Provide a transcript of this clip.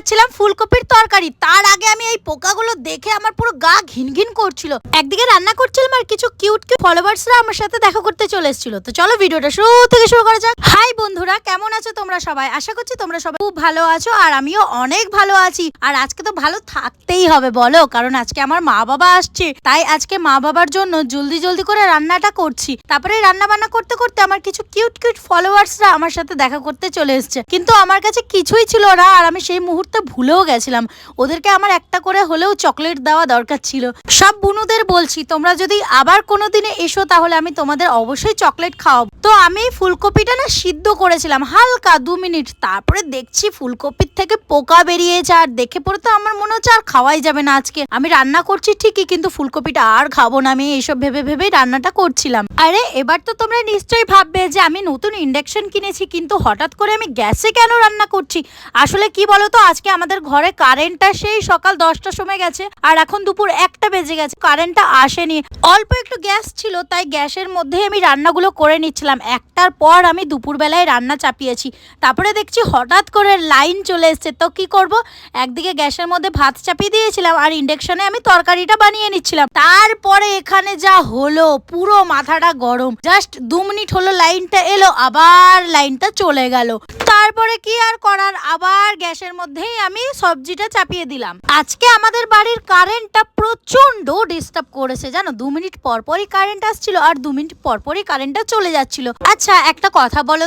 খাচ্ছিলাম ফুলকপির তরকারি। তার আগে আমি এই পোকাগুলো দেখে আমার পুরো গা ঘিনঘিন করছিল। একদিকে রান্না করছিলাম আর কিছু কিউট কিউট ফলোয়ার্সরা আমার সাথে দেখা করতে চলে এসেছিল। তো চলো ভিডিওটা শুরু থেকে শুরু করা যাক। হাই বন্ধুরা, কেমন আছো তোমরা সবাই? আশা করছি তোমরা সবাই খুব ভালো আছো আর আমিও অনেক ভালো আছি। আর আজকে তো ভালো থাকতেই হবে বলো, কারণ আজকে আমার মা বাবা আসছে। তাই আজকে মা বাবার জন্য জলদি জলদি করে রান্নাটা করছি। তারপরে রান্না বান্না করতে করতে আমার কিছু কিউট কিউট ফলোয়ার্সরা আমার সাথে দেখা করতে চলে এসেছে, কিন্তু আমার কাছে কিছুই ছিল না। আর আমি সেই মুহূর্তে ভুলেও গেছিলাম ওদেরকে আমার একটা করে হলেও চকলেট দেওয়া দরকার ছিল। সব বুনুদের বলছি, তোমরা যদি আবার কোনোদিনে এসো তাহলে আমি তোমাদের অবশ্যই চকলেট খাওয়াবো। তো আমি ফুলকপিটা না সিদ্ধ করেছিলাম হালকা 2 মিনিট। তারপরে দেখছি ফুলকপির থেকে পোকা বেরিয়েছে, আর দেখে পরে তো আমার মনে হচ্ছে আর খাওয়াই যাবে না। আজকে আমি রান্না করছি ঠিকই, কিন্তু ফুলকপিটা আর খাবো না। আমি এইসব ভেবে ভেবে রান্নাটা করছিলাম। আরে এবার তো তোমরা নিশ্চয়ই ভাববে যে আমি নতুন ইন্ডাকশন কিনেছি, কিন্তু হঠাৎ করে আমি গ্যাসে কেন রান্না করছি। আসলে কি বলতো, আজকে আমাদের ঘরে কারেন্টটা সেই সকাল 10টার সময় গেছে আর এখন দুপুর 1টা বেজে গেছে, কারেন্টটা আসেনি। অল্প একটু গ্যাস ছিল, তাই গ্যাসের মধ্যেই আমি রান্নাগুলো করে নিচ্ছিলাম। 1টার পর আমি দুপুরবেলায় রান্না চাপিয়েছি। তারপরে দেখছি হঠাৎ করে লাইন চলে এসছে। তো কি করব, একদিকে গ্যাসের মধ্যে ভাত চাপিয়ে দিয়েছিলাম আর ইন্ডাকশনে আমি তরকারিটা বানিয়ে নিচ্ছিলাম। তারপরে এখানে যা হলো, পুরো মাথাটা গরম। জাস্ট 2 মিনিট হলো লাইনটা এলো, আবার লাইনটা চলে গেল। তারপরে কি আর করার, আবার গ্যাসের মধ্যেই আমি সবজিটা চাপিয়ে দিলাম। আজকে আমাদের বাড়ির কারেন্টটা প্রচন্ড ডিস্টার্ব করেছে জানো। 2 মিনিট পর পরই কারেন্ট আসছিল আর 2 মিনিট পর পরই কারেন্টটা চলে যাচ্ছিল। আচ্ছা একটা কথা বলো,